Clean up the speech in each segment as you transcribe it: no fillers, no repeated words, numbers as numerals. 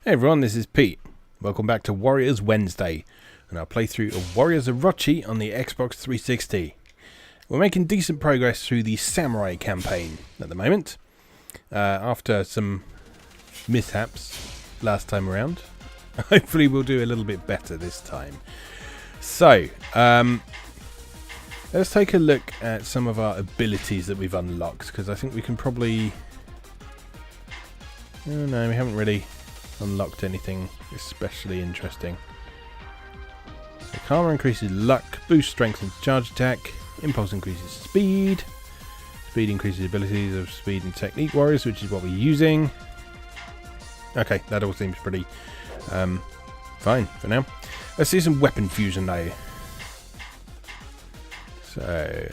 Hey everyone, this is Pete. Welcome back to Warriors Wednesday, and our playthrough of Warriors Orochi on the Xbox 360. We're making decent progress through the Samurai campaign at the moment, after some mishaps last time around. Hopefully we'll do a little bit better this time. So, let's take a look at some of our abilities that we've unlocked, because I think we can probably... Oh no, we haven't really unlocked anything especially interesting. So Karma increases luck, boost strength and charge attack, impulse increases speed, speed increases abilities of speed and technique warriors, which is what we're using. Okay, that all seems pretty fine for now. Let's see some weapon fusion though. So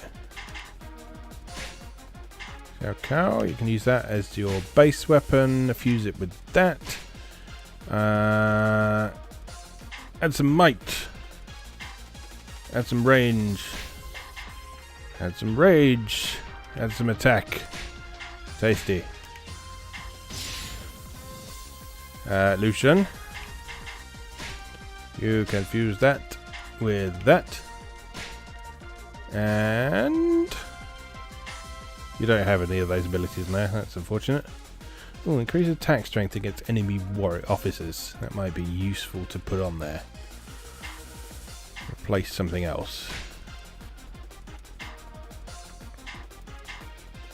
Qiao, you can use that as your base weapon, fuse it with that. Add some might. Add some range. Add some rage. Add some attack. Tasty. Lucian, you can fuse that with that. And you don't have any of those abilities now. That's unfortunate. Oh, increase attack strength against enemy warrior officers. That might be useful to put on there. Replace something else.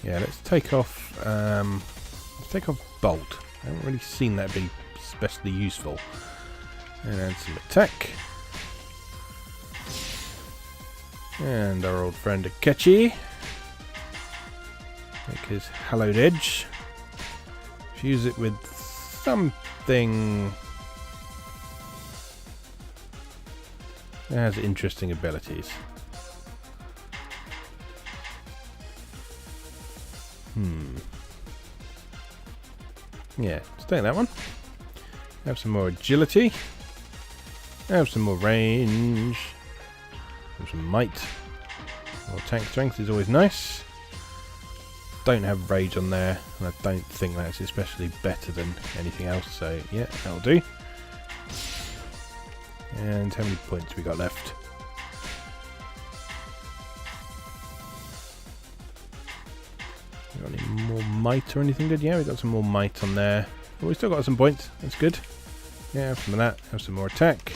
Yeah, let's take off. Bolt. I haven't really seen that be especially useful. And add some attack. And our old friend Akechi. Take his hallowed edge. Fuse it with something that has interesting abilities. Yeah, let's take that one. Have some more agility. Have some more range. Have some might. More tank strength is always nice. Don't have rage on there, and I don't think that's especially better than anything else, so yeah, that'll do. And how many points we got left? Got any more might or anything good? Yeah, we got some more might on there. Oh, we still got some points, that's good. Yeah, have some of that, have some more attack.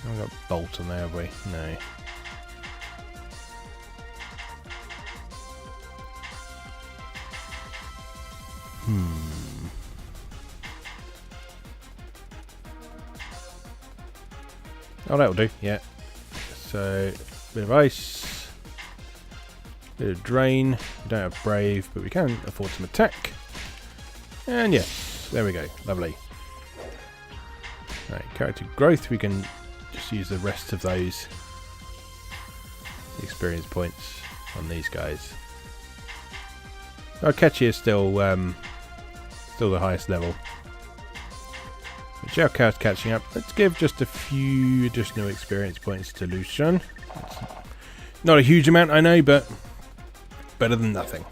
Haven't got bolt on there, have we? No. Oh, that'll do, yeah. So, bit of ice, bit of drain. We don't have brave, but we can afford some attack. And yes, there we go, lovely. Right, character growth, we can just use the rest of those experience points on these guys. Akechi is still the highest level. Xiao's catching up. Let's give just a few additional experience points to Lucian. Not a huge amount, I know, but better than nothing.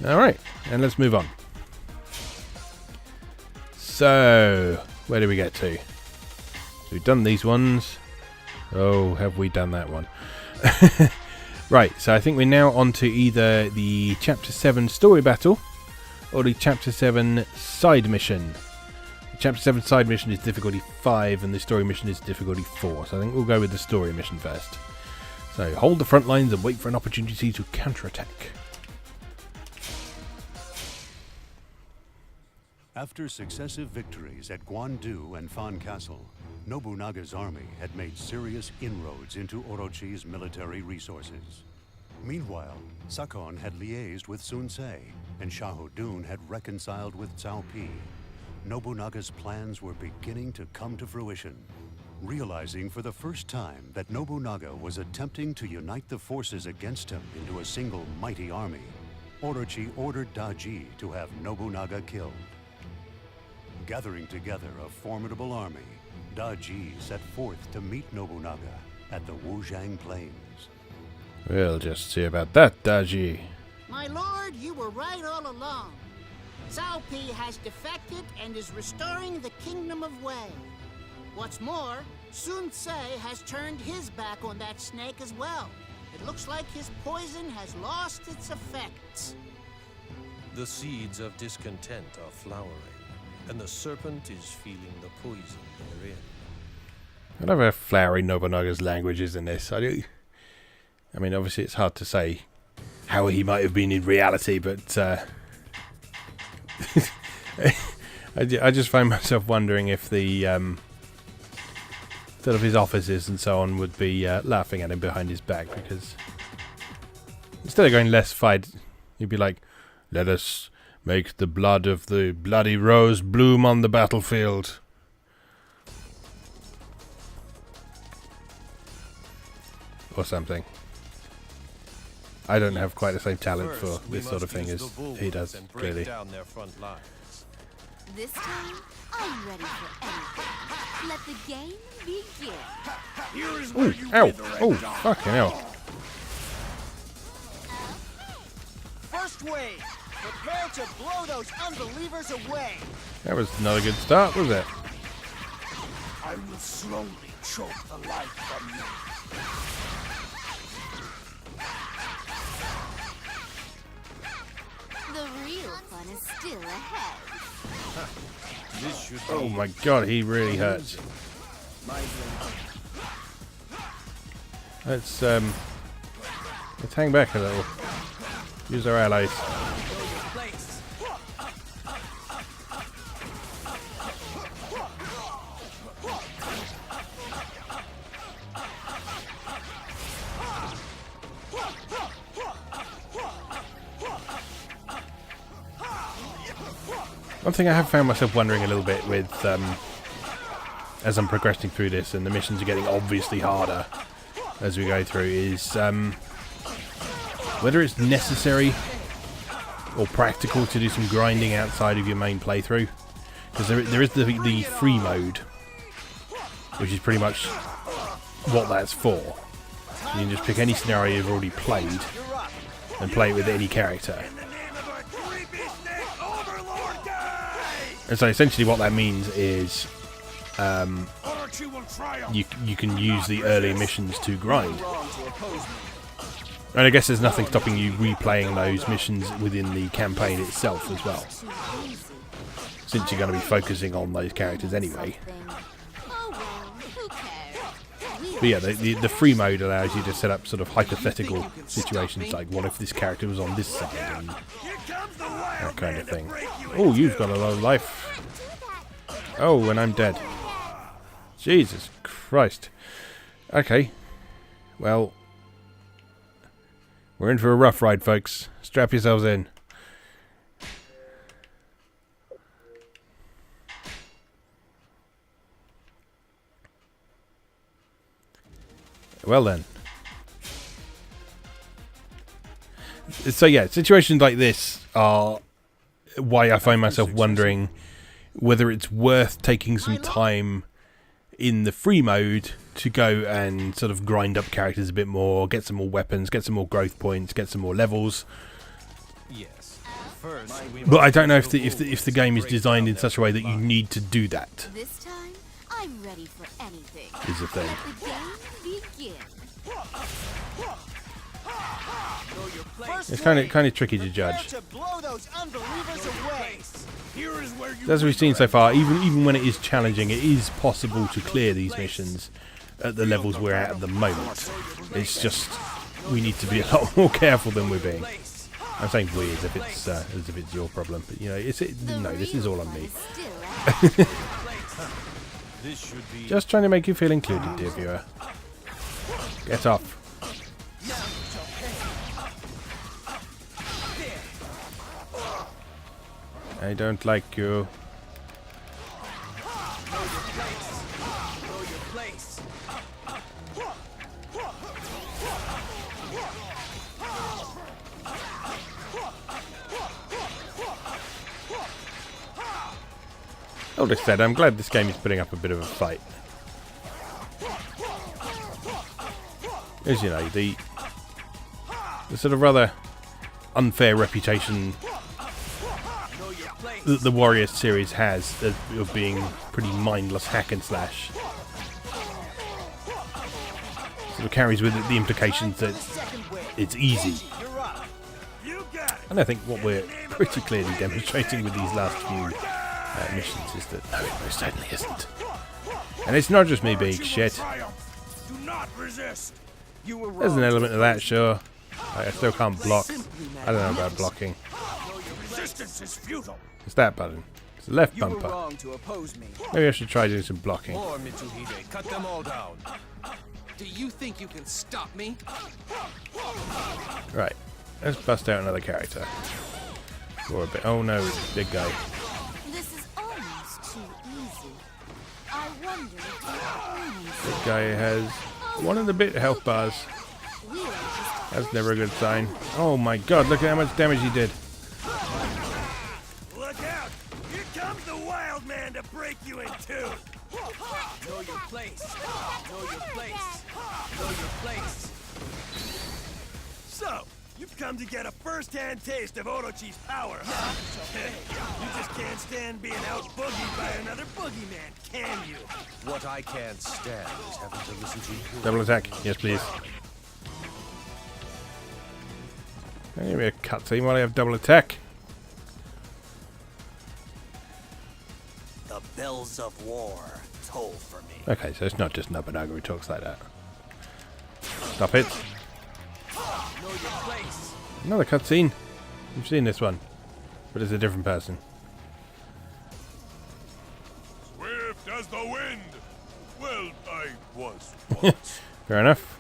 Alright, and let's move on. So, where do we get to? So we've done these ones. Oh, have we done that one? Right, so I think we're now on to either the Chapter 7 story battle or the Chapter 7 side mission. The Chapter 7 side mission is difficulty 5 and the story mission is difficulty 4. So I think we'll go with the story mission first. So hold the front lines and wait for an opportunity to counterattack. After successive victories at Guandu and Fan Castle, Nobunaga's army had made serious inroads into Orochi's military resources. Meanwhile, Sakon had liaised with Sun Ce, and Xiao had reconciled with Cao Pi. Nobunaga's plans were beginning to come to fruition. Realizing for the first time that Nobunaga was attempting to unite the forces against him into a single mighty army, Orochi ordered Daji to have Nobunaga killed. Gathering together a formidable army, Daji set forth to meet Nobunaga at the Wujiang Plains. We'll just see about that, Daji. My lord, you were right all along. Cao Pi has defected and is restoring the kingdom of Wei. What's more, Sun Ce has turned his back on that snake as well. It looks like his poison has lost its effects. The seeds of discontent are flowering, and the serpent is feeling the poison therein. I love how flowery Nobunaga's language is in this. I mean, obviously it's hard to say how he might have been in reality, but I just find myself wondering if the sort of his officers and so on would be laughing at him behind his back, because instead of going let's fight, he'd be like, let us make the blood of the bloody rose bloom on the battlefield. Or something. I don't have quite the same talent for this sort of thing as he does, clearly. This time, I'm ready for anything. Let the game begin. Ooh, ow! Oh, fucking hell. First wave! Prepare to blow those unbelievers away! That was not a good start, was it? I will slowly choke the life from you. The real fun is still ahead. Oh my god, he really hurts. Let's hang back a little. Use our allies. One thing I have found myself wondering a little bit with, as I'm progressing through this and the missions are getting obviously harder as we go through, is whether it's necessary or practical to do some grinding outside of your main playthrough. Because there is the free mode, which is pretty much what that's for. You can just pick any scenario you've already played and play it with any character. And so essentially what that means is you can use the early missions to grind. And I guess there's nothing stopping you replaying those missions within the campaign itself as well, since you're going to be focusing on those characters anyway. But yeah, the free mode allows you to set up sort of hypothetical situations, like what if this character was on this side, and that kind of thing. Oh, you've got a lot of life. Oh, and I'm dead. Jesus Christ. Okay. Well, we're in for a rough ride, folks. Strap yourselves in. Well then. So yeah, situations like this are why I find myself wondering whether it's worth taking some time in the free mode to go and sort of grind up characters a bit more, get some more weapons, get some more growth points, get some more levels. Yes. First, but I don't know if the game is designed in such a way that you need to do that. This time, I'm ready for anything. Is the thing. Let the game begin. It's kind of tricky to judge. As we've seen so far, even when it is challenging, it is possible to clear these missions at the levels we're at the moment. It's just we need to be a lot more careful than we're being. I'm saying we as if it's your problem, but you know, no, this is all on me. Just trying to make you feel included, dear viewer. Get off. I don't like you. All this said, I'm glad this game is putting up a bit of a fight. As you know, the sort of rather unfair reputation that the Warriors series has of being pretty mindless hack and slash sort of carries with it the implications that it's easy. And I think what we're pretty clearly demonstrating with these last few missions is that no, it most certainly isn't. And it's not just me being shit. There's an element of that, sure. I still can't block. I don't know about blocking. It's that button. It's the left bumper. Maybe I should try doing some blocking. More Mitsuhide, cut them all down. Do you think you can stop me? Right. Let's bust out another character. Or a bit. Oh no, big guy. This is almost too easy. I wonder if Big guy has one of the bit health bars. That's never a good sign. Oh my god, look at how much damage he did. Look out! Here comes the wild man to break you in two! Know your place. Know your place. Know your place. So, you've come to get a first-hand taste of Orochi's power, huh? You just can't stand being out-boogied by another boogeyman, can you? What I can't stand is having to listen to you. Double attack. Yes, please. Give me a cutscene while I have double attack. The bells of war toll for me. Okay, so it's not just Nobunaga who talks like that. Stop it. Know your place. Another cutscene. You've seen this one, but it's a different person. Swift as the wind. Well, I was once. Fair enough.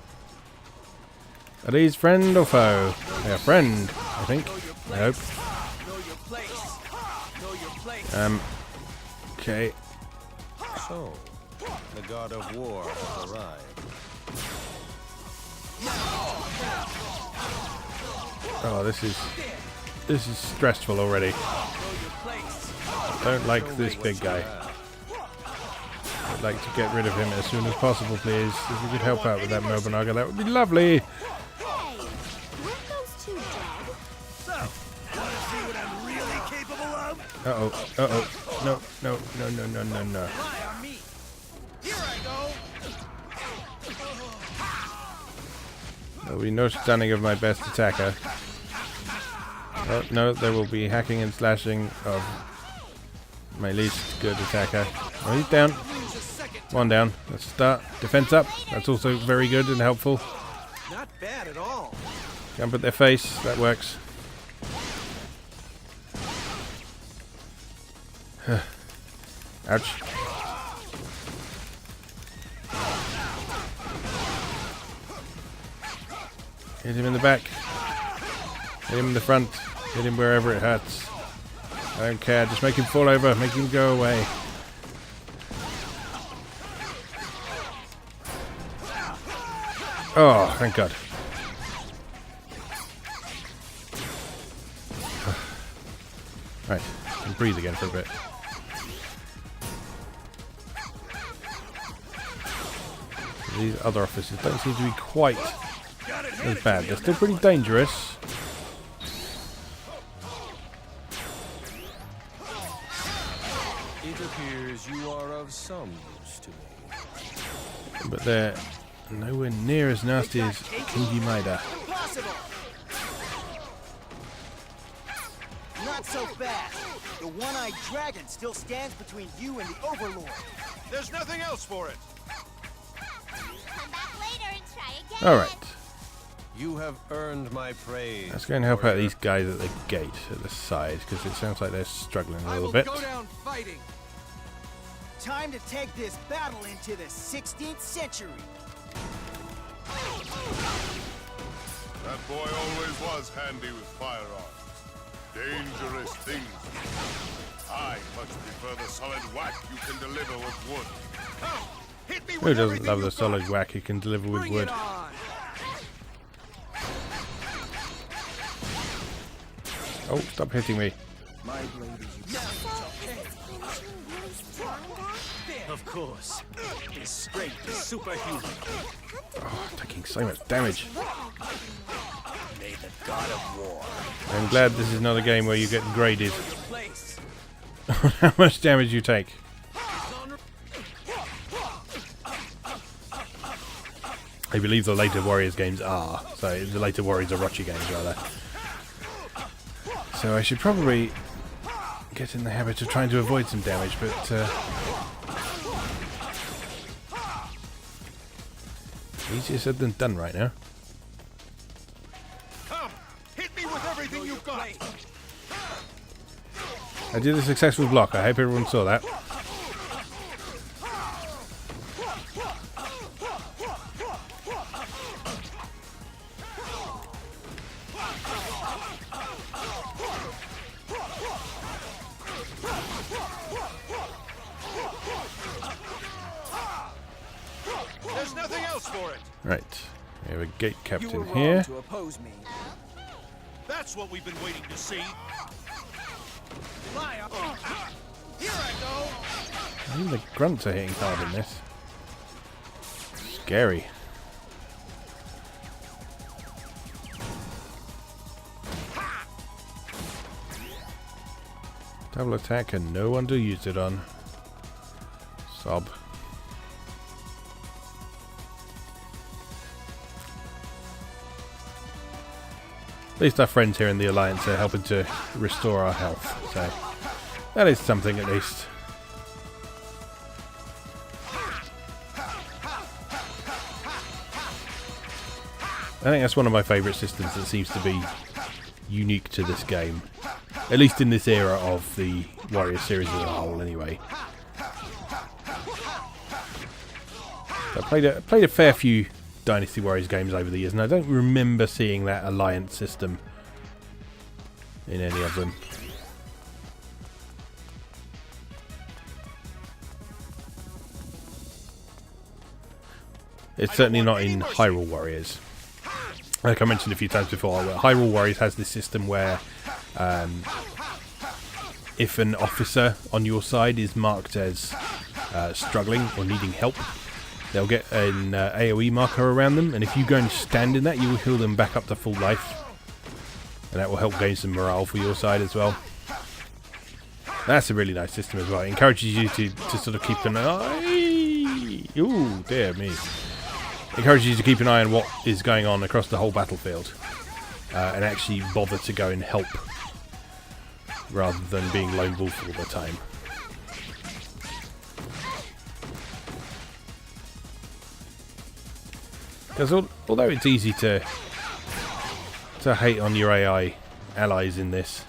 Are these friend or foe? They're friend, I think. I hope. Know your place. Know your place. Okay. So, the god of war has arrived. Oh, this is stressful already. Don't like this big guy. I'd like to get rid of him as soon as possible, please. If you could help out with that Nobunaga, that would be lovely. Uh-oh, uh-oh. No, no, no, no, no, no, no. There'll be no stunning of my best attacker. Oh, no, there will be hacking and slashing of my least good attacker. Oh, he's down. One down. Let's start. Defense up. That's also very good and helpful. Not bad at all. Jump at their face. That works. Ouch. Hit him in the back. Hit him in the front. Hit him wherever it hurts. I don't care. Just make him fall over. Make him go away. Oh, thank God. Right. I can breathe again for a bit. These other officers don't seem to be quite as bad. They're still pretty dangerous. It appears you are of some use to me. But they're nowhere near as nasty as Keiji Maeda. Impossible. Not so fast. The one-eyed dragon still stands between you and the Overlord. There's nothing else for it. Come back later and try again. Alright. You have earned my praise. Let's go and help out these guys at the gate at the side, because it sounds like they're struggling a little bit. Go down fighting. Time to take this battle into the 16th century. That boy always was handy with firearms. Dangerous things. I much prefer the solid whack you can deliver with wood. Oh, hit me Who with doesn't everything love you the got. solid whack you can deliver with Bring wood? it on. Oh, stop hitting me. My blade is Of course. His strength is superhuman. Oh, taking so much damage. May the god of war. I'm glad this is not a game where you get graded Place. on how much damage you take. I believe the later Warriors games are. So the later Warriors Orochi games, rather. So I should probably get in the habit of trying to avoid some damage, but easier said than done right now. Come, hit me with everything you've got. I did a successful block. I hope everyone saw that. There's nothing else for it. Right. We have a gate You captain were wrong here. to oppose me. That's what we've been waiting to see. Liar. Here I go. I think the grunts are hitting hard in this. Scary. Double attack and no one to use it on. Sob. At least our friends here in the Alliance are helping to restore our health, so that is something at least. I think that's one of my favourite systems that seems to be unique to this game. At least in this era of the Warrior series as a whole, anyway. I played a fair few Dynasty Warriors games over the years, and I don't remember seeing that alliance system in any of them. It's certainly not in Hyrule Warriors. Like I mentioned a few times before, Hyrule Warriors has this system where if an officer on your side is marked as struggling or needing help, they'll get an AoE marker around them, and if you go and stand in that, you will heal them back up to full life. And that will help gain some morale for your side as well. That's a really nice system as well. It encourages you to sort of keep an eye... Ooh, dear me. It encourages you to keep an eye on what is going on across the whole battlefield. And actually bother to go and help, rather than being lone wolf all the time. Because although it's easy to hate on your AI allies in this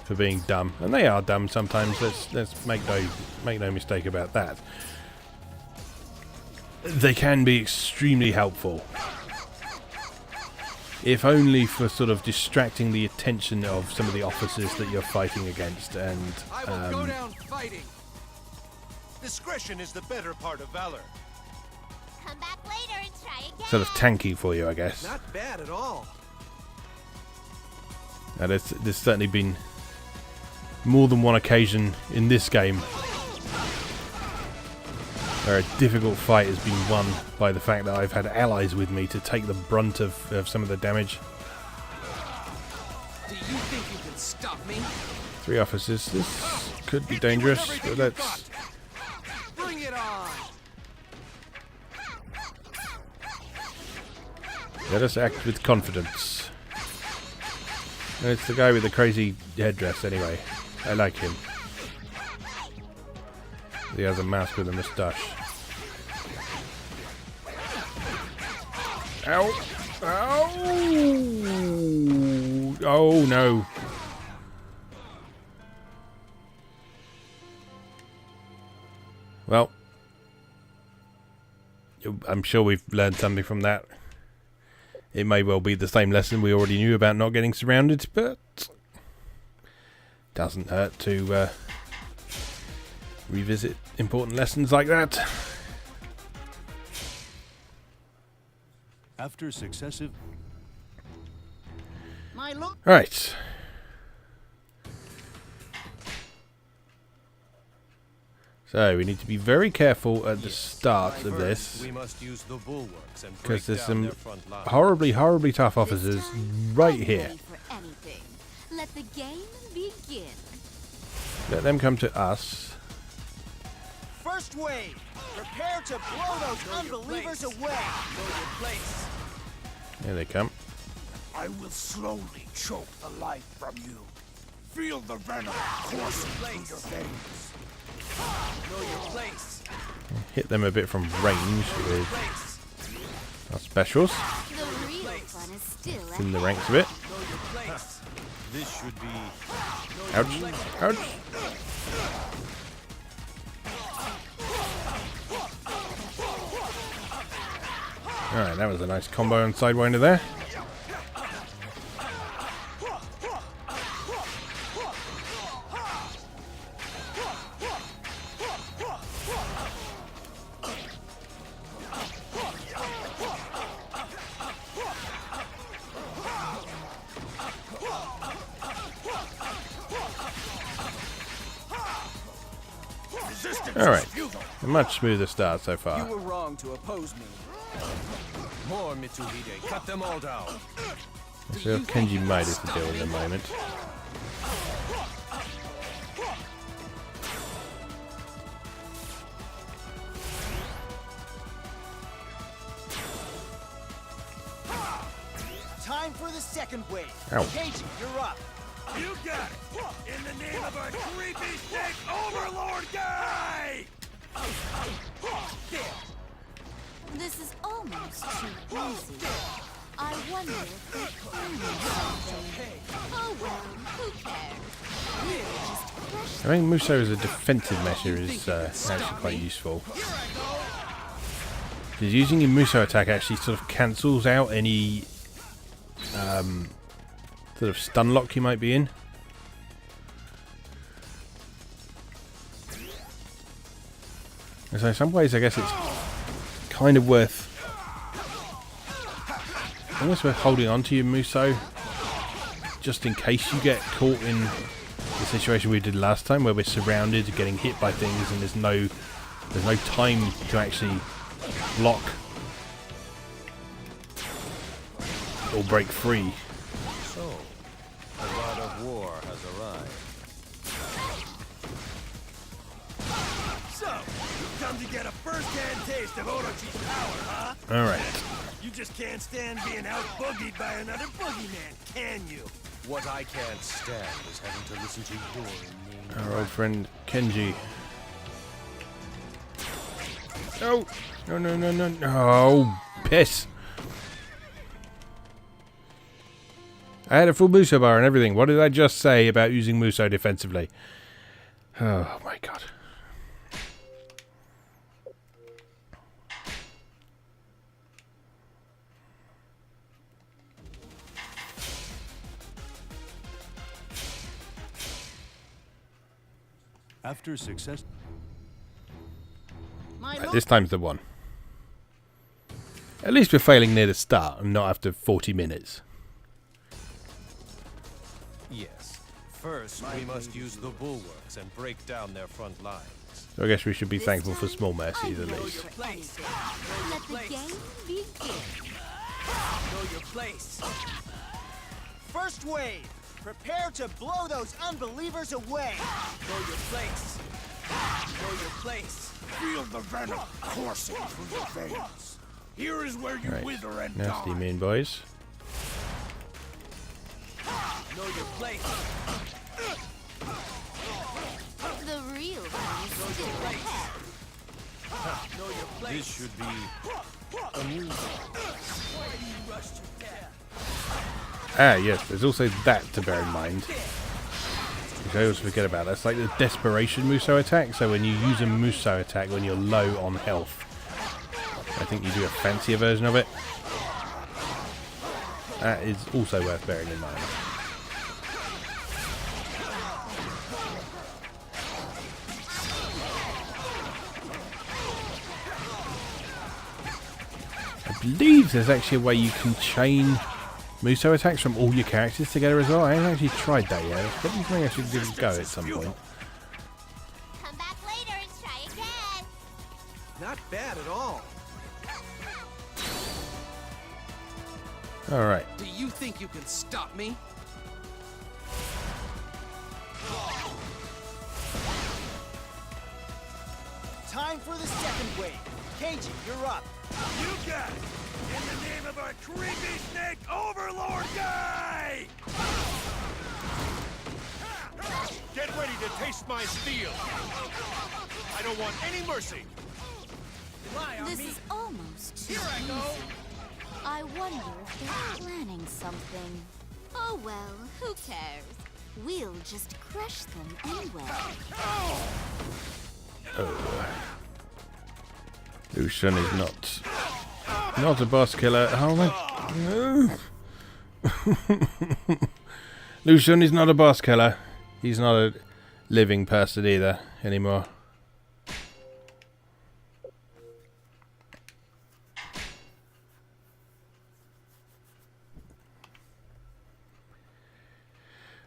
for being dumb, and they are dumb sometimes, let's make no mistake about that. They can be extremely helpful, if only for sort of distracting the attention of some of the officers that you're fighting against, and I will go down fighting. Discretion is the better part of valor. Come back later and try again. sort of tanky for you, I guess. Not bad at all. Now, there's certainly been more than one occasion in this game where a difficult fight has been won by the fact that I've had allies with me to take the brunt of some of the damage. Do you think you can stop me? 3 officers. This could be dangerous, but let's... Bring it on! Let us act with confidence. And it's the guy with the crazy headdress anyway. I like him. He has a mask with a moustache. Ow! Ow! Oh no! Well, I'm sure we've learned something from that. It may well be the same lesson we already knew about not getting surrounded, but doesn't hurt to revisit important lessons like that. After successive... My lord. Right. So we need to be very careful at the start of First, this, we must use the bulwarks and because break there's down some their front line. horribly tough officers This time, right I'm here. ready for anything. Let the game begin. Let them come to us. First wave. Prepare to blow those unbelievers away. Know your place. Here they come. I will slowly choke the life from you. Feel the venom coursing through your veins. Know your place. Hit them a bit from range with Place. our specials. The real fun is still In the ahead. ranks a bit. Know your place. This should be Ouch. Ouch. Alright, that was a nice combo on Sidewinder there. Alright, a much smoother start so You far. were wrong to oppose me. more Mitsuhide. Cut them all down. Let's see what Kenji Maeda to deal with in a moment. Time for the second wave. Ow. Keiji, you're up. You got it! In the name of our creepy snake overlord guy! This is almost too easy. I wonder if they can do something. Oh well, who cares? We're just fresh. I think Musou as a defensive measure is actually quite useful. Because using your Musou attack actually sort of cancels out any sort of stun lock you might be in. And so in some ways I guess it's kind of worth almost worth holding on to your Musou just in case you get caught in the situation we did last time where we're surrounded, getting hit by things, and there's no time to actually block or break free. So, the god of war has arrived. So, you've come to get a first-hand taste of Orochi's power, huh? Alright. You just can't stand being out-boogied by another boogeyman, can you? What I can't stand is having to listen to your name. Our old friend Kenji. No! No. Oh, piss. I had a full Musou bar and everything. What did I just say about using Musou defensively? Oh my god. After success, My Right, this time's the one. At least we're failing near the start and not after 40 minutes. Yes. First, we must use the bulwarks and break down their front lines. So I guess we should be This thankful for time, small mercies I'm at ready least. for anything. Let the game begin. Know your place. First wave. Prepare to blow those unbelievers away. Know your place. Know your place. Feel the venom coursing through your veins. Here is where you Right. wither and Nasty die. mean boys. Know your place. The real fun is still ahead. Know your place. This should be amusing. You rushed to death. Ah, yes, there's also that to bear in mind. Which I always forget about. That's like the desperation Musou attack. So when you use a Musou attack when you're low on health, I think you do a fancier version of it. That is also worth bearing in mind. I believe there's actually a way you can chain Musou attacks from all your characters together as well. I haven't actually tried that yet. It's probably something I should give a go at some point. Come back later and try bad at all. Alright. Do you think you can stop me? Time for the second wave. Keiji, you're up. You got it! In the name of our creepy snake overlord guy! Get ready to taste my steel! I don't want any mercy! This is almost too easy. I wonder if they're planning something. Oh well, who cares? We'll just crush them anyway. Liu Shun is not a boss killer. Oh my no. Liu Shun is not a boss killer. He's not a living person either anymore.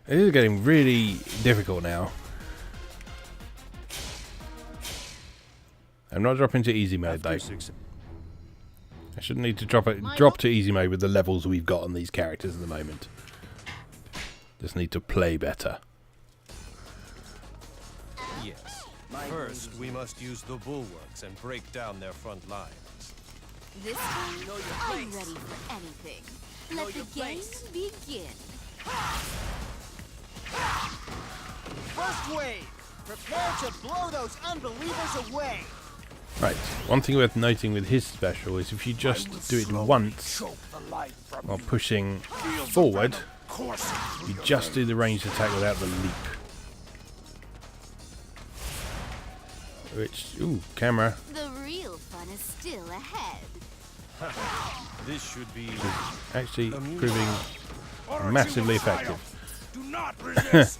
It is getting really difficult now. I'm not dropping to easy mode though. I shouldn't need to drop to easy mode with the levels we've got on these characters at the moment. Just need to play better. Yes. First, we must use the bulwarks and break down their front lines. This time, I'm ready for anything. Let the game begin. First wave. Prepare to blow those unbelievers away. Right, one thing worth noting with his special is if you just do it once while pushing forward, you just do the ranged attack without the leap. Which, ooh, camera. The real fun is still ahead. This should be Actually proving massively effective. Do not resist!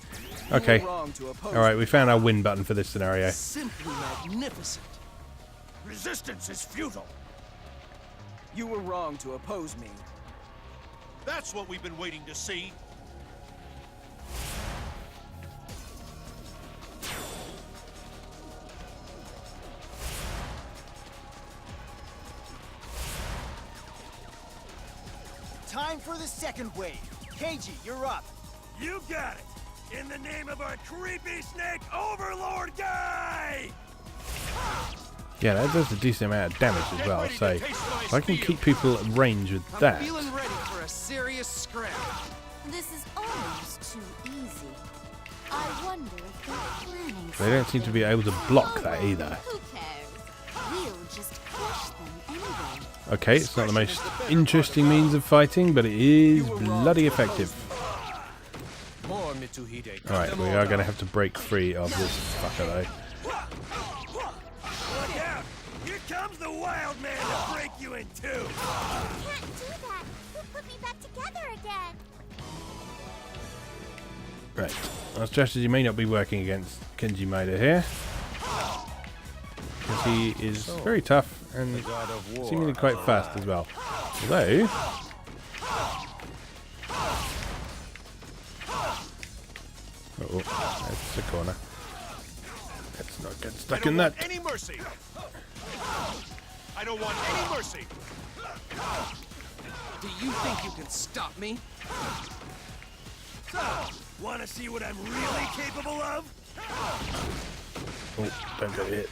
Okay, You were wrong to oppose alright, we found our win button for this scenario. Simply magnificent. Resistance is futile. You were wrong to oppose me. That's what we've been waiting to see. Time for the second wave. Keiji, you're up. You got it! In the name of our creepy snake overlord guy! Yeah, that does a decent amount of damage as well, so if I can keep people at range with that. I'm feeling ready for a serious scrap. This is almost too easy. I wonder if they're planning They don't seem to be able to block that either. Who cares? We'll just crush them anyway. Okay, it's not the most interesting means of fighting, but it is bloody effective. more Mitsuhide. Alright, we are going to have to break free of this fucker though. Look out! Here comes the wild man to break you in two! Can't do that. He'll put me back together again. Right, our strategy may not be working against Kenji Maeda here. Because he is very tough and seemingly quite fast as well. Although... oh, that's a corner. Let's not get stuck in that. Any mercy. I don't want any mercy. Do you think you can stop me? So, wanna see what I'm really capable of? Oh, don't get hit.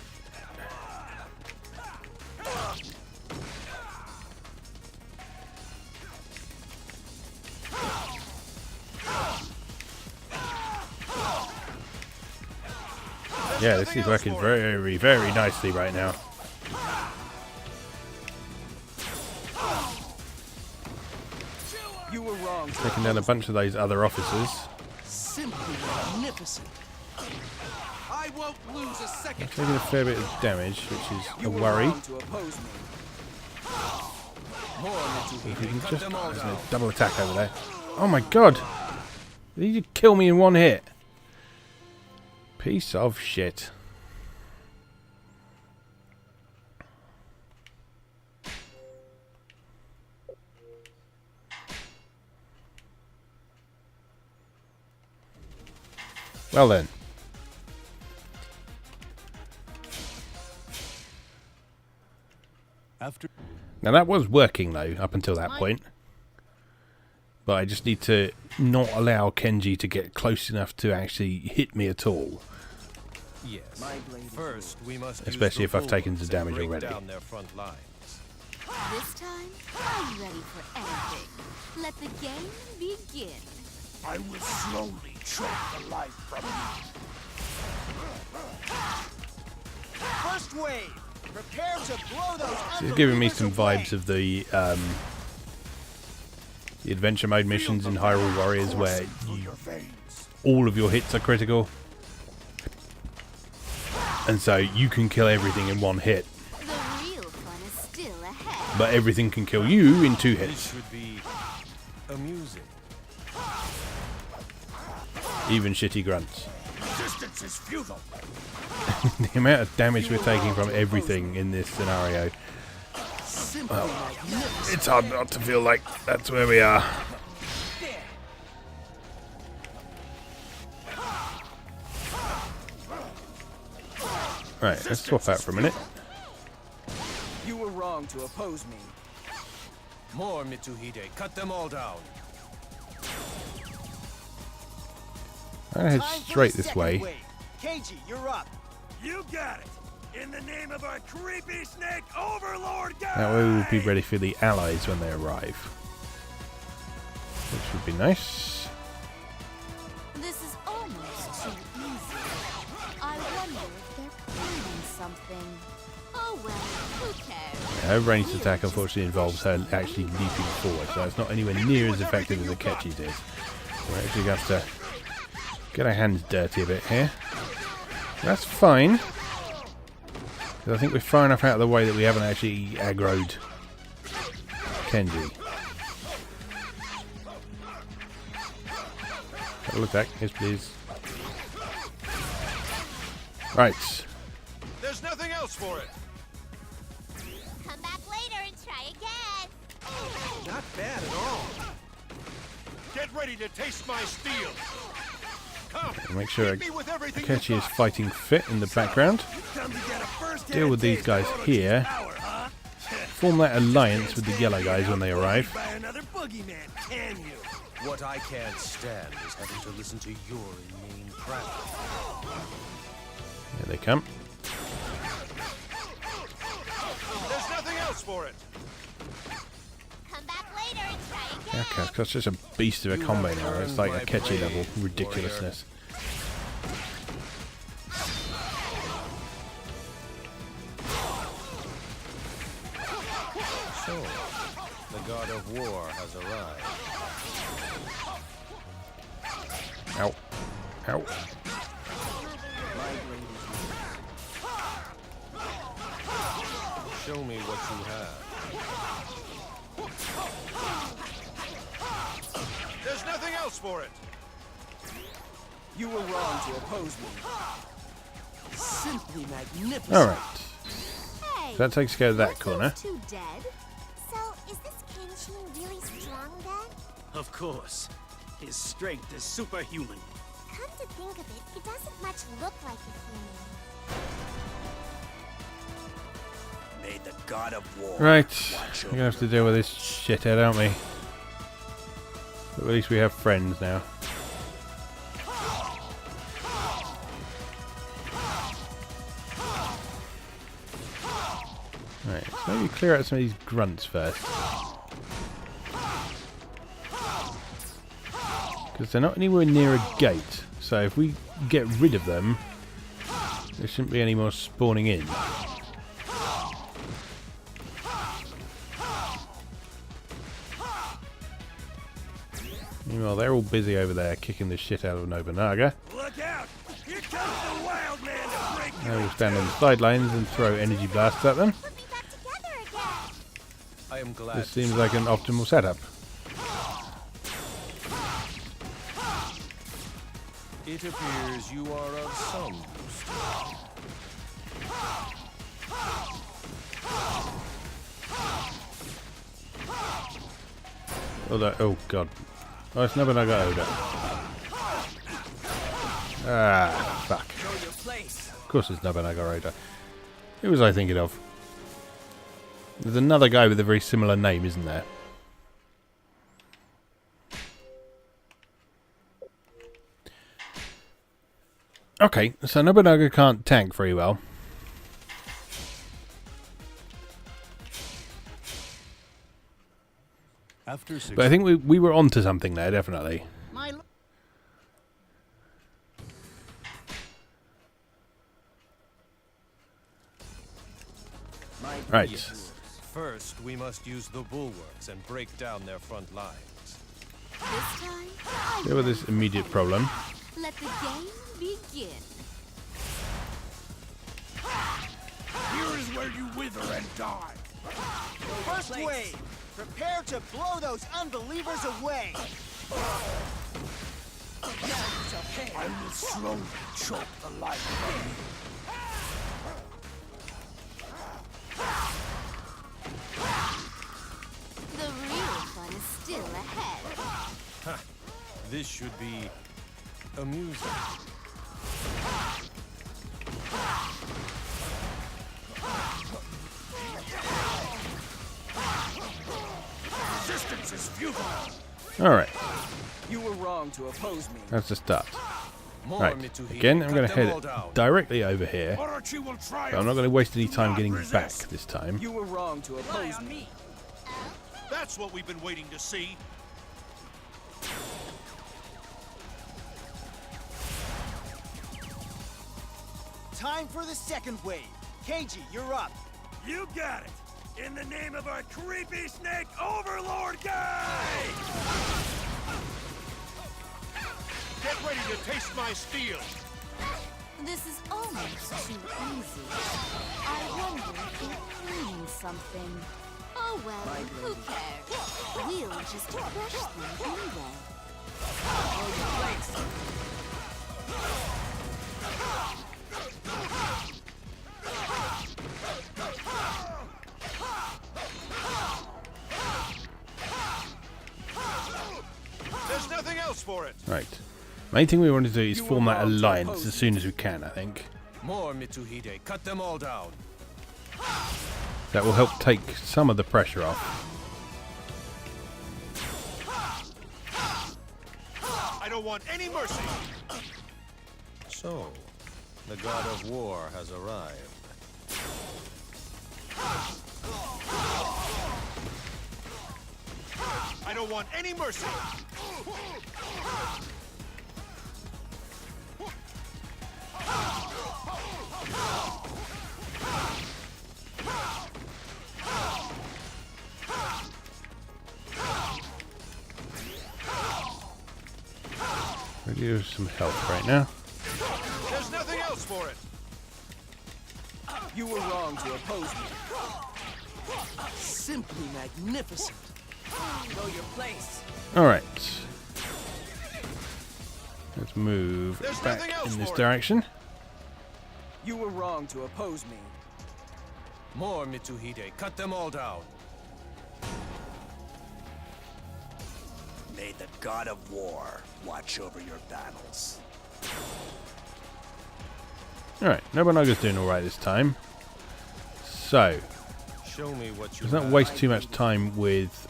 Yeah, this is working very, very nicely right now. You were wrong. Taking down a bunch of those other officers. Simply magnificent. I won't lose a second. Taking a fair bit of damage, which is a You were worry. wrong to oppose me. More If you Mitsuhide. can Cut just, them all there's down. a double attack over there. Oh my god! Did he just kill me in one hit? Piece of shit. Well then. After Now that was working though, up until that point. But I just need to not allow Kenji to get close enough to actually hit me at all. Yes. First, we must Especially if I've taken some the damage already. down their front lines. This time, I'm ready for anything. Let the game begin. I will slowly choke the life from you. First wave. Prepare to blow those. It's giving me some away. vibes of the adventure mode missions in Hyrule Warriors, where all of your hits are critical, and so you can kill everything in one hit. The real fun is still ahead. But everything can kill you in 2 This hits. should be amusing. Even shitty grunts. Resistance is futile. The amount of damage we're taking from everything in this scenario. Well, it's hard not to feel like that's where we are. Right, let's swap out for a minute. You were wrong to oppose me. More Mitsuhide. Cut them all down. I'm gonna head Time for straight the this second way. wave. Keiji, you're up. You got it. In the name of our creepy snake overlord guy. That way we'll be ready for the allies when they arrive. Which would be nice. This is almost too easy. I wonder if they're planning something. Oh well, who cares? Her ranged attack unfortunately involves her actually leaping forward, so it's not anywhere near as effective as Akechi's is. We're actually going to have to get our hands dirty a bit here. That's fine. I think we're far enough out of the way that we haven't actually aggroed Kenji. Double attack, yes please. Right. There's nothing else for it. Come back later and try again. Not bad at all. Get ready to taste my steel. Come, Make sure hit me with everything Akechi you is got. fighting fit in the background. Deal with these guys here. Form that alliance with the yellow guys when they arrive. What I can't stand is having to listen to your inane prattle. Here they come. There's nothing else for it. Come back later and try again. Okay, that's just a beast of a combo now. It's like a Akechi level ridiculousness. So, the god of war has arrived. Ow. Ow. Show me what you have. There's nothing else for it. You were wrong to oppose me. Simply magnificent. Alright. Hey, So that takes care of that corner. too dead. So, is this Kenji really strong then? Of course. His strength is superhuman. Come to think of it, he doesn't much look like a human. May the god of war. Right. We're going to have to deal with this shithead, aren't we? But at least we have friends now. Right, so maybe clear out some of these grunts first. Because they're not anywhere near a gate. So if we get rid of them, there shouldn't be any more spawning in. Meanwhile, they're all busy over there kicking the shit out of Nobunaga. Look out! Here comes the wild man to break I will stand on the sidelines and throw energy blasts at them. Put me back together again. I am glad. This seems like an optimal setup. It appears you are of some use. Oh god. Oh, it's Nobunaga Oda. Ah, fuck. Know your place. Of course it's Nobunaga Oda. Who was I thinking of? There's another guy with a very similar name, isn't there? Okay, so Nobunaga can't tank very well. But I think we were onto something there, definitely. Right. Yes. First, we must use the bulwarks and break down their front lines. This time, Deal with this immediate problem. let the game begin. Here is where you wither and die. First wave! Prepare to blow those unbelievers away! I will slowly choke the life from you. The real fun is still ahead. This should be amusing. Resistance is futile. Alright, You were wrong to oppose me. that's the start. More Right, Mitsuhide. again, I'm Cut going to them head all down. directly over here. Orochi will triumph. But I'm not going to waste any time not getting resist. back this time. You were wrong to oppose me. That's what we've been waiting to see. Time for the second wave. Keiji, you're up. You got it. In the name of our creepy snake overlord guy! Get ready to taste my steel. This is almost too easy. I wonder if they're planning something. Oh well, who cares? We'll just crush them anyway. There's nothing else for it. Right. Main thing we want to do is You form were that wrong to alliance oppose as soon as we can, I think. More Mitsuhide. Cut them all down. That will help take some of the pressure off. I don't want any mercy. So, the god of war has arrived. I don't want any mercy. We do some help right now. There's nothing else for it. You were wrong to oppose me. Simply magnificent. Know your place. Alright. Let's move There's back nothing else in this for it. direction. You were wrong to oppose me. More Mitsuhide. Cut them all down. May the god of war watch over your battles. Alright, Nobunaga's doing alright this time. So, Show me what you let's not have. waste too much time with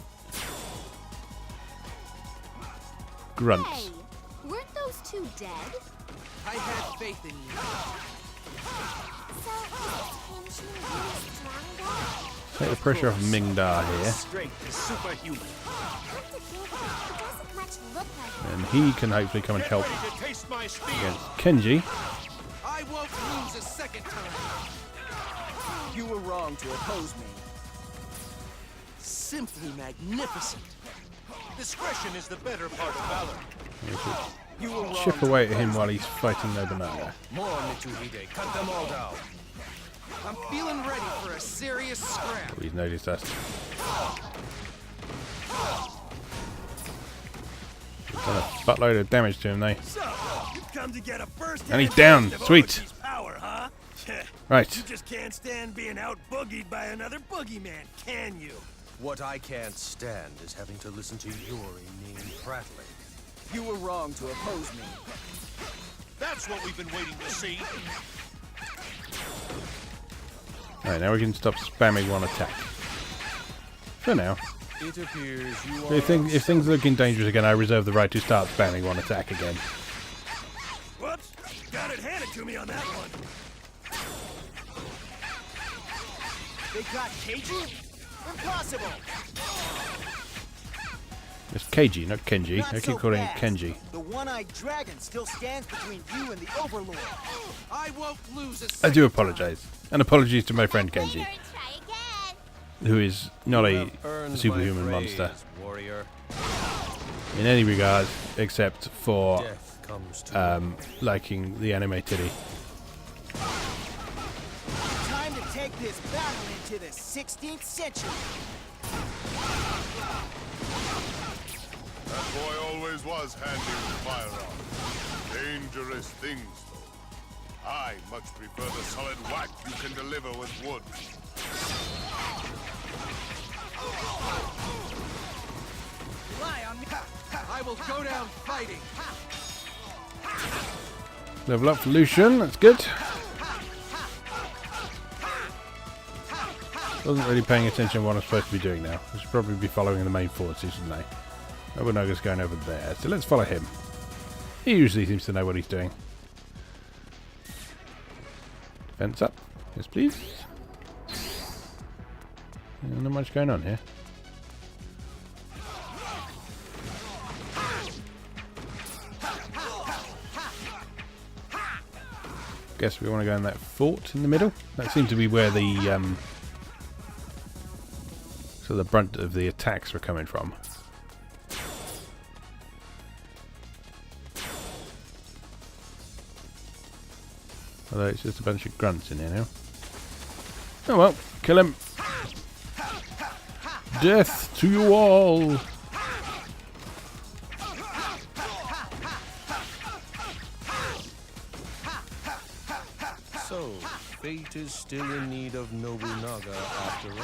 grunts. Hey, weren't those two dead? I had faith in you. So, is Kenji really stronger? Take the pressure off Mingda here. Strength is superhuman. Hard to hear, but it doesn't much look like And he can hopefully come and help Ready to taste my steel. against Kenji. I won't lose a second time. You were wrong to oppose me. Simply magnificent. Discretion is the better part of valor. You were wrong. Chip away at him while he's fighting Nobunaga. More Mitsuhide. Cut them all down. I'm feeling ready for a serious scrap. Oh, he's noticed us. We've done a buttload of damage to him though. So, you've come to get a first And he's down. Sweet. Power, huh? You Right. just can't stand being out-boogied by another boogeyman, can you? What I can't stand is having to listen to your inane prattling. You were wrong to oppose me. That's what we've been waiting to see. Alright, now we can stop spamming one attack. For now. It appears you If things are looking dangerous again, I reserve the right to start spamming one attack again. Whoops! Got it handed to me on that one. They got Keiji? Impossible! It's Keiji, not Kenji. Not I keep so calling it fast. Kenji. The one-eyed dragon still stands between you and the Overlord. I won't lose a I second do time. apologise. And apologies to my friend Kenji, Try again. who is not You a have earned superhuman my monster praise, warrior. in any regard, except for Death comes to liking the anime titty. Time to take this battle into the 16th century. That boy always was handy with firearms. Dangerous things, though. I much prefer the solid whack you can deliver with wood. Rely on me. I will go down fighting. Level up for Lucian, that's good. Wasn't really paying attention to what I'm supposed to be doing now. I should probably be following the main forces, shouldn't I? Nobunaga's going over there, so let's follow him. He usually seems to know what he's doing. Defense up. Yes, please. Not much going on here. Guess we want to go in that fort in the middle. That seemed to be where the so the brunt of the attacks were coming from. Although it's just a bunch of grunts in here now. Oh well, kill him. Death to you all. So, fate is still in need of Nobunaga after all.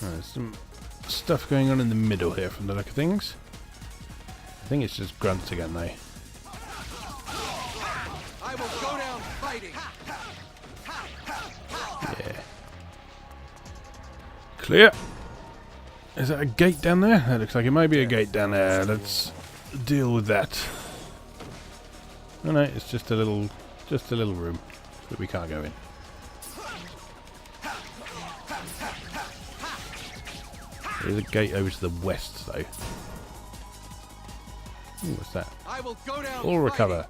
There's some stuff going on in the middle here from the look of things. I think it's just grunts again though. I will go down fighting. Yeah. Clear. Is that a gate down there? That looks like it might be a gate down there. Let's deal with that. Oh no, it's just a little room that we can't go in. There's a gate over to the west though. Ooh, what's that? I will go down All recover.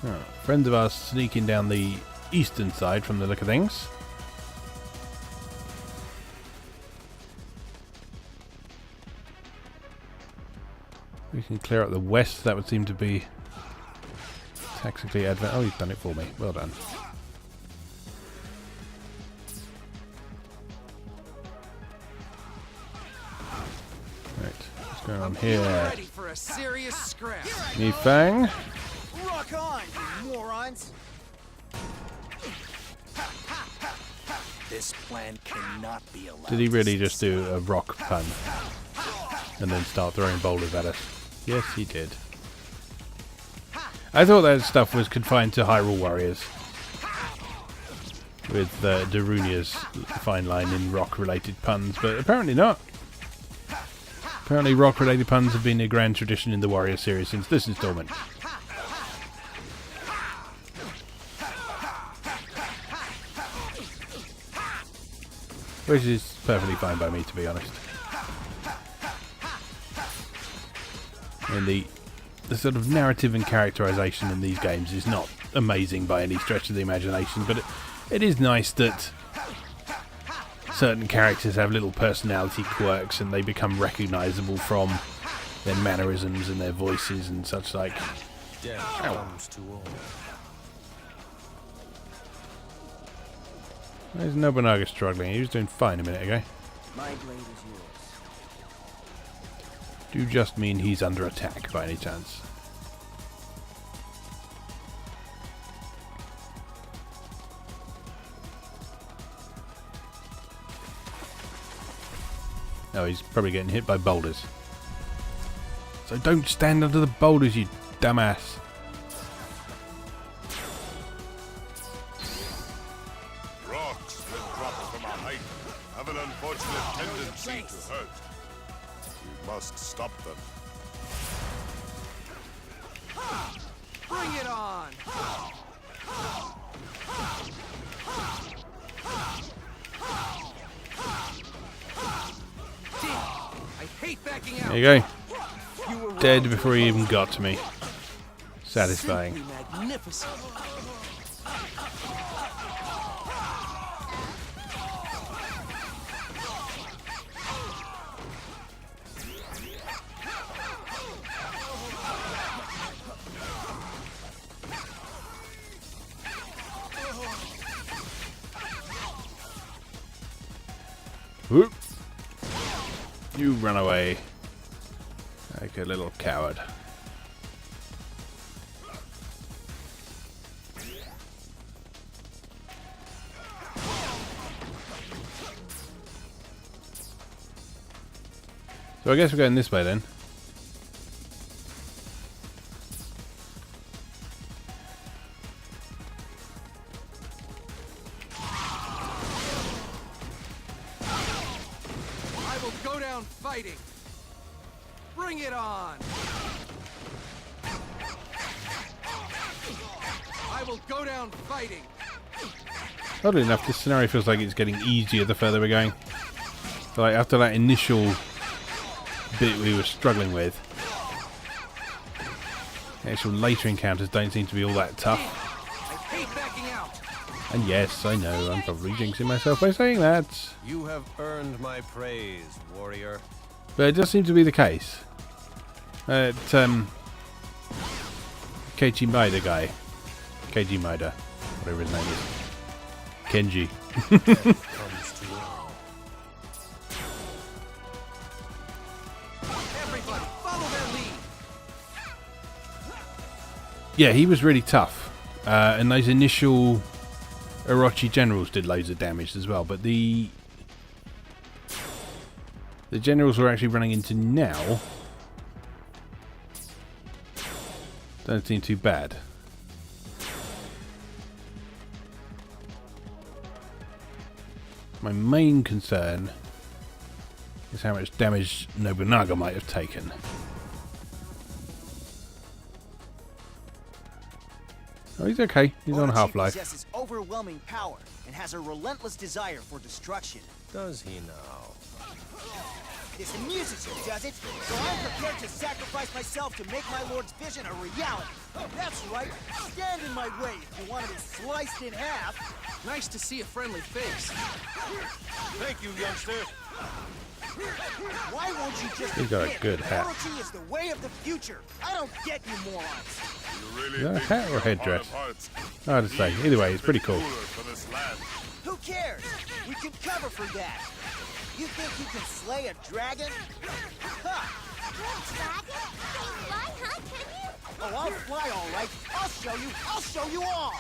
Oh, friends of ours sneaking down the eastern side from the look of things. We can clear out the west. That would seem to be tactically advanced. Oh, he's done it for me. Well done. Right, what's going on here? Ready for a serious scrap. Nifang. Rock on, you morons! This plan cannot be allowed. Did he really just do a rock pun and then start throwing boulders at us? Yes, he did. I thought that stuff was confined to Hyrule Warriors, with Darunia's fine line in rock-related puns, but apparently not. Apparently rock-related puns have been a grand tradition in the Warrior series since this installment. Which is perfectly fine by me, to be honest. And the sort of narrative and characterization in these games is not amazing by any stretch of the imagination, but it is nice that certain characters have little personality quirks and they become recognizable from their mannerisms and their voices and such like. Death comes to all. There's Nobunaga struggling. He was doing fine a minute ago. My blade is yours. Do you just mean he's under attack by any chance? Oh, he's probably getting hit by boulders. So don't stand under the boulders, you dumbass. Rocks that drop from a height have an unfortunate tendency to hurt. We must stop them. Bring it on! I hate backing out. There you go. Dead before he even got to me. Satisfying. Simply magnificent. Whoop. You run away. Like a little coward. So I guess we're going this way then. I will go down fighting. Bring it on! I will go down fighting. Oddly enough, this scenario feels like it's getting easier the further we're going. So like after that initial bit we were struggling with, the actual later encounters don't seem to be all that tough. I hate backing out. And yes, I know, I'm probably jinxing myself by saying that. You have earned my praise, warrior. But it does seem to be the case. Keiji Maeda guy. Keiji Maeda. Whatever his name is. Kenji. Comes to all. Everybody, follow their lead. Yeah, he was really tough. And those initial Orochi generals did loads of damage as well. But the generals we're actually running into now don't seem too bad. My main concern is how much damage Nobunaga might have taken. Oh, he's okay. He's on Orochi Half-Life. possesses overwhelming power and has a relentless desire for destruction. Does he now? This amuses you, does it? So I'm prepared to sacrifice myself to make my lord's vision a reality. That's right. Stand in my way if you want to be sliced in half. Nice to see a friendly face. Thank you, youngster. Why won't you just He's got a admit good hat. Orochi is the way of the future. I don't get you morons. You really Is that a think hat or a you're headdress? heart of hearts? Hard to say. Either way, it's pretty cool. Cooler for this land. Who cares? We can cover for that. You think you can slay a dragon? Ha! Dragon? Can you fly, huh? Can you? Oh, I'll fly all right. I'll show you all.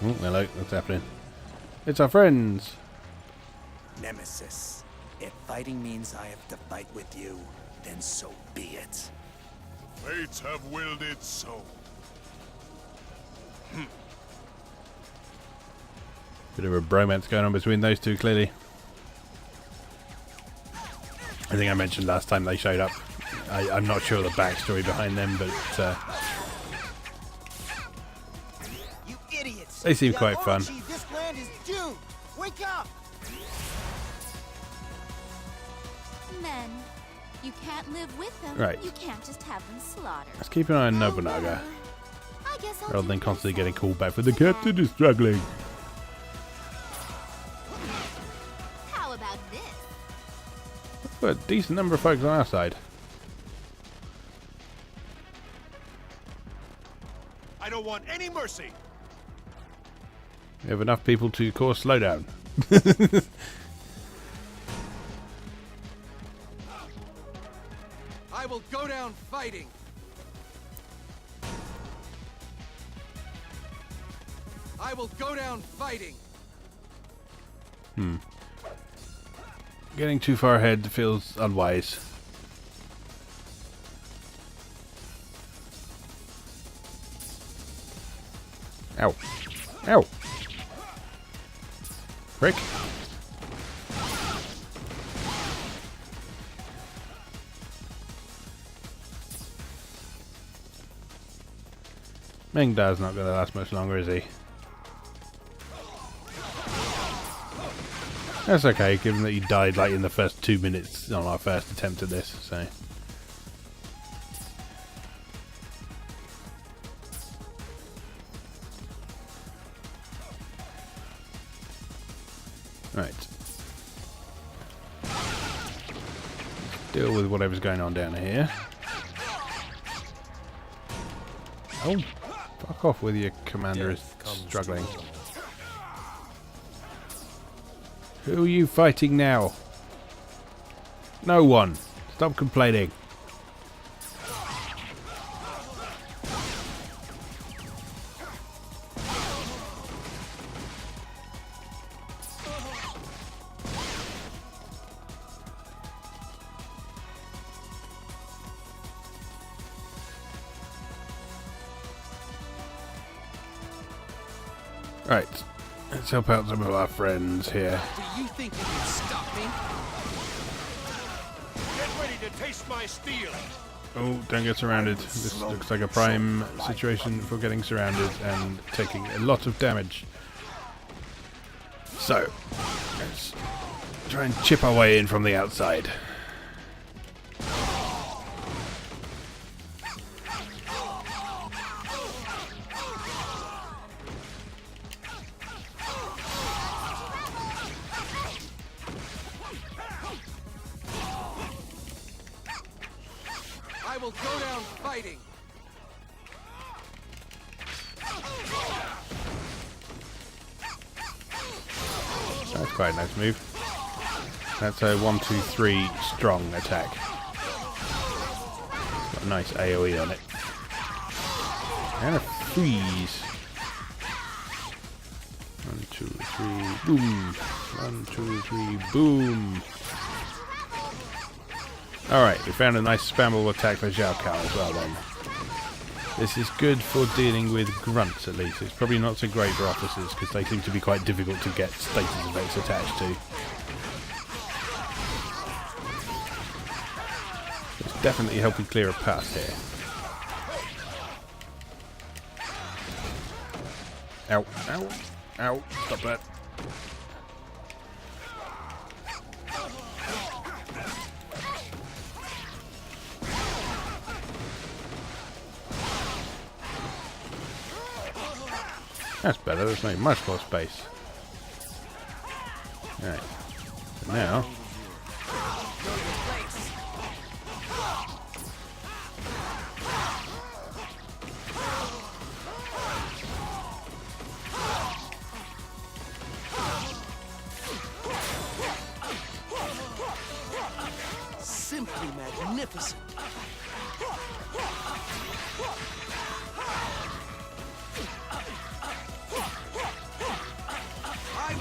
Oh, hello. What's happening? It's our friends. Nemesis, if fighting means I have to fight with you, then so be it. Fates have willed it so. Bit of a bromance going on between those two, clearly. I think I mentioned last time they showed up. I'm not sure the backstory behind them, but You idiots! they seem quite fun. Orochi, this land is doomed. Wake up! Men. You can't live with them. Right. You can't just have them slaughtered. Let's keep an eye on Oh, Nobunaga, well. I guess I'll rather do than constantly myself. getting called back for the captain is struggling. How about this? But a decent number of folks on our side. I don't want any mercy. We have enough people to cause slowdown. will go down fighting. I will go down fighting. Getting too far ahead feels unwise. Ow. Ow. Prick. Ming Da's not going to last much longer, is he? That's okay, given that he died like in the first 2 minutes on our first attempt at this, so... Right. Deal with whatever's going on down here. Oh, fuck off with your commander is struggling. Who are you fighting now? No one. Stop complaining. Right, let's help out some of our friends here. Do you think you can stop me? Get ready to taste my steel. Oh, don't get surrounded. This looks like a prime situation for getting surrounded and taking a lot of damage. So, let's try and chip our way in from the outside. I will go down fighting. That's quite a nice move. That's a 1-2-3 strong attack. Got a nice AoE on it. And a freeze. 1, 2, 3, boom. 1, 2, 3, boom. Alright, we found a nice spammable attack for Xiao as well then. This is good for dealing with grunts at least. It's probably not so great for officers because they seem to be quite difficult to get status effects attached to. It's definitely helping clear a path here. Ow, ow, ow, stop that. That's better, let's make much more space. Alright, so now... Simply magnificent.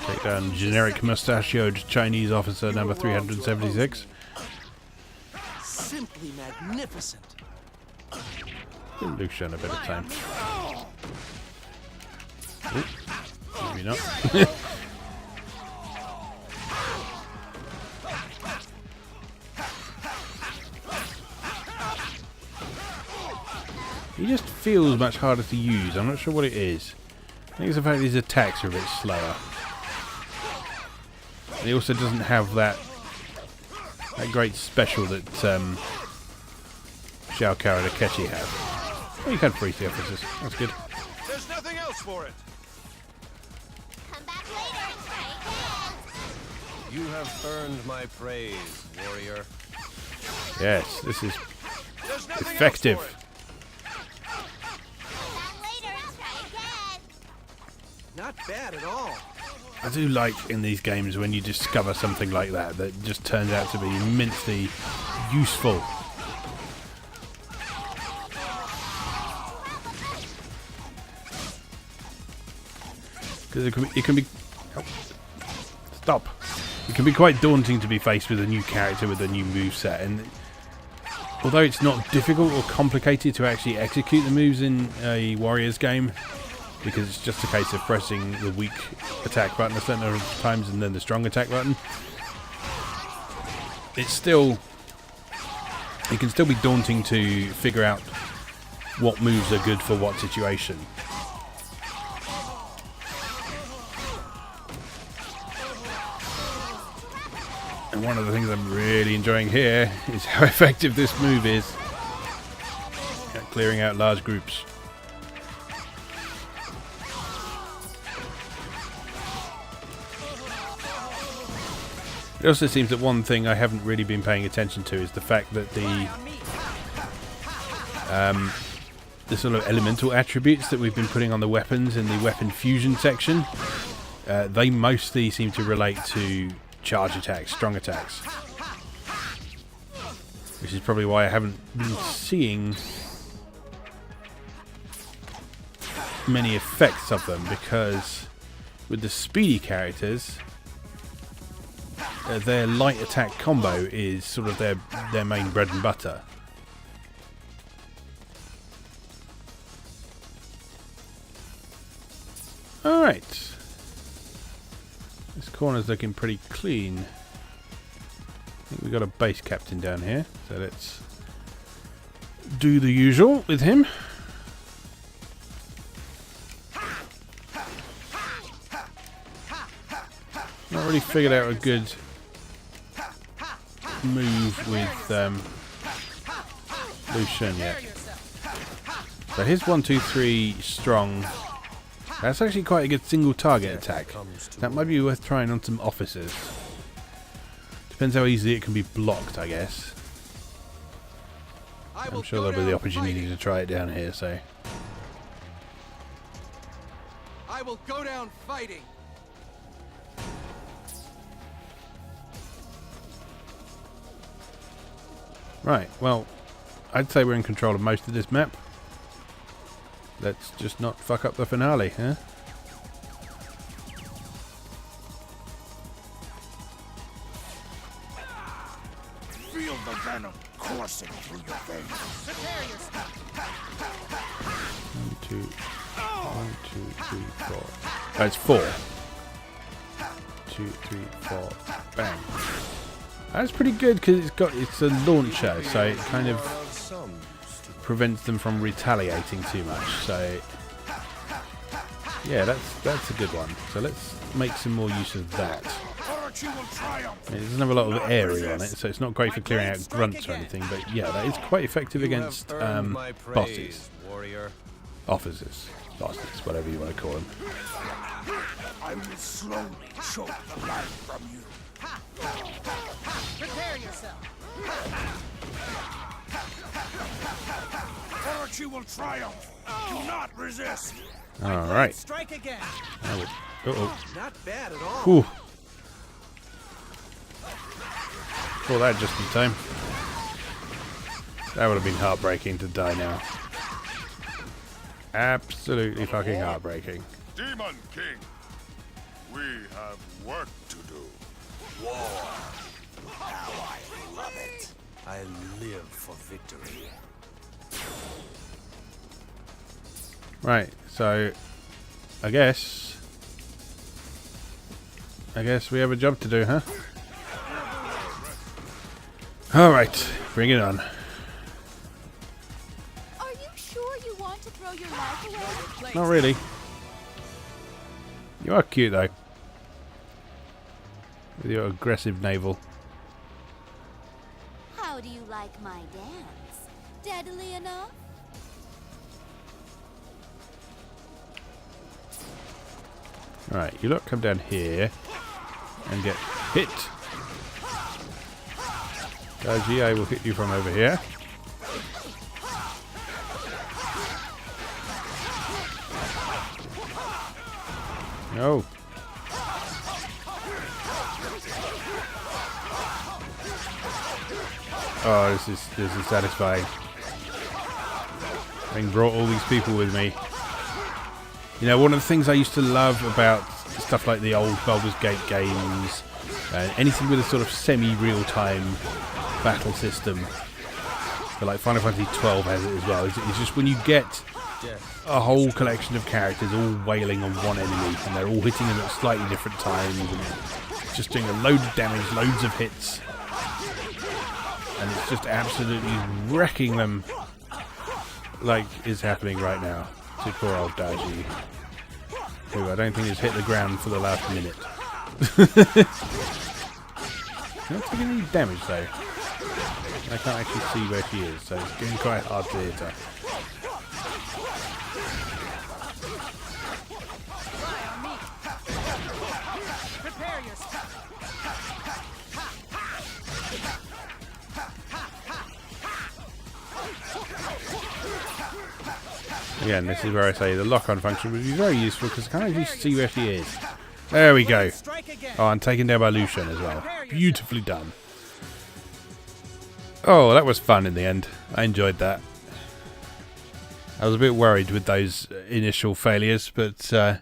Take down generic mustachioed Chinese officer number 376. Simply magnificent. Give Luke Shen a bit of time. Oop, maybe not. He just feels much harder to use. I'm not sure what it is. I think it's the fact his attacks are a bit slower. And he also doesn't have that great special that Xiao and Akechi have. Oh, you can freeze the officers. That's good. There's nothing else for it. Come back later and try again. You have earned my praise, warrior. Yes, this is There's nothing effective. else for it. Come back later and try again. Not bad at all. I do like in these games when you discover something like that that just turns out to be immensely useful. Because it can be oh, stop. It can be quite daunting to be faced with a new character with a new moveset, and although it's not difficult or complicated to actually execute the moves in a Warriors game, because it's just a case of pressing the weak attack button a certain number of times and then the strong attack button, it can still be daunting to figure out what moves are good for what situation. And one of the things I'm really enjoying here is how effective this move is at clearing out large groups. It also seems that one thing I haven't really been paying attention to is the fact that the sort of elemental attributes that we've been putting on the weapons in the weapon fusion section, they mostly seem to relate to charge attacks, strong attacks. Which is probably why I haven't been seeing many effects of them, because with the speedy characters, their light attack combo is sort of their main bread and butter. Alright. This corner's looking pretty clean. I think we've got a base captain down here, so let's do the usual with him. Not really figured out a good move with Lucian yet. So here's 1, 2, 3 strong. That's actually quite a good single target attack. That might be worth trying on some officers. Depends how easily it can be blocked, I guess. I'm sure there'll be the opportunity to try it down here, so. I will go down fighting. Right, well, I'd say we're in control of most of this map. Let's just not fuck up the finale, huh? Feel the venom coursing through your veins. Prepare yourself. 1, 2, 3, 4. Oh, it's 4. 2, 3, 4. Bang. That's pretty good because it's a launcher, so it kind of prevents them from retaliating too much. So yeah, that's a good one. So let's make some more use of that. It doesn't have a lot of area on it, so it's not great for clearing out grunts or anything. But yeah, that is quite effective against bosses, officers, bosses, whatever you want to call them. I will slowly choke the life from you. Prepare yourself. Orochi will triumph. Do not resist. All right. Strike again. Uh-oh. Not bad at all. Whew. Call that just in time. That would have been heartbreaking to die now. Absolutely fucking heartbreaking. Demon King, we have work to do. War. How I love it. I live for victory. Right, so I guess we have a job to do, huh? Alright, bring it on. Are you sure you want to throw your life away? Not really. You are cute though. With your aggressive navel. How do you like my dance? Deadly enough? Alright, you lot come down here and get hit. Keiji, I will hit you from over here. No. Oh, this is satisfying. Having brought all these people with me. You know, one of the things I used to love about stuff like the old Baldur's Gate games, anything with a sort of semi-real-time battle system, but like Final Fantasy XII has it as well, it's just when you get a whole collection of characters all wailing on one enemy, and they're all hitting them at slightly different times, and just doing a load of damage, loads of hits, and it's just absolutely wrecking them, like is happening right now to poor old Daiji, who I don't think has hit the ground for the last minute. Not taking any damage though. I can't actually see where she is, so it's getting quite hard to hit her. Again, this is where I say the lock-on function would be very useful because I can't actually see where she is. There we go. Oh, I'm taken down by Lucian as well. Beautifully done. Oh, that was fun in the end. I enjoyed that. I was a bit worried with those initial failures, but yeah,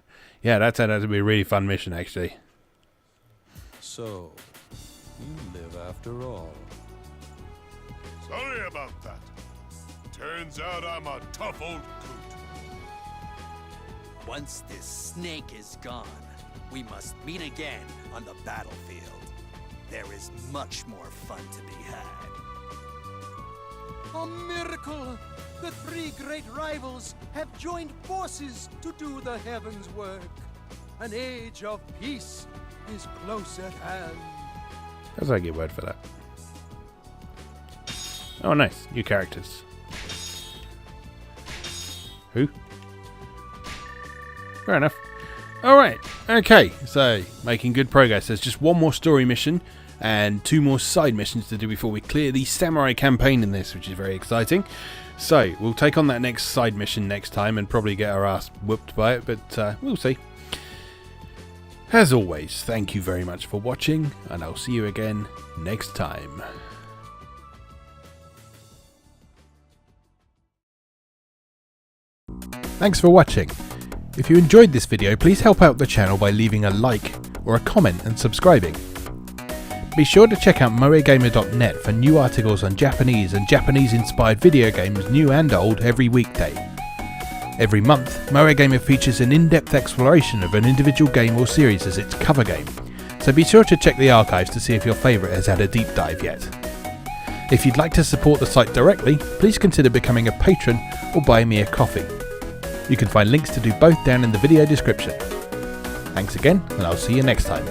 that turned out to be a really fun mission actually. So, you live after all. Sorry about that. Turns out I'm a tough old coot. Once this snake is gone, we must meet again on the battlefield. There is much more fun to be had. A miracle! The three great rivals have joined forces to do the heavens' work. An age of peace is close at hand. That's a good word for that. Oh, nice. New characters. Who? Fair enough. Alright, okay, so making good progress. There's just one more story mission and 2 more side missions to do before we clear the samurai campaign in this, which is very exciting. So, we'll take on that next side mission next time and probably get our ass whooped by it, but we'll see. As always, thank you very much for watching, and I'll see you again next time. Thanks for watching. If you enjoyed this video, please help out the channel by leaving a like or a comment and subscribing. Be sure to check out moegamer.net for new articles on Japanese and Japanese-inspired video games, new and old, every weekday. Every month, Moegamer features an in-depth exploration of an individual game or series as its cover game, so be sure to check the archives to see if your favourite has had a deep dive yet. If you'd like to support the site directly, please consider becoming a patron or buying me a coffee. You can find links to do both down in the video description. Thanks again, and I'll see you next time.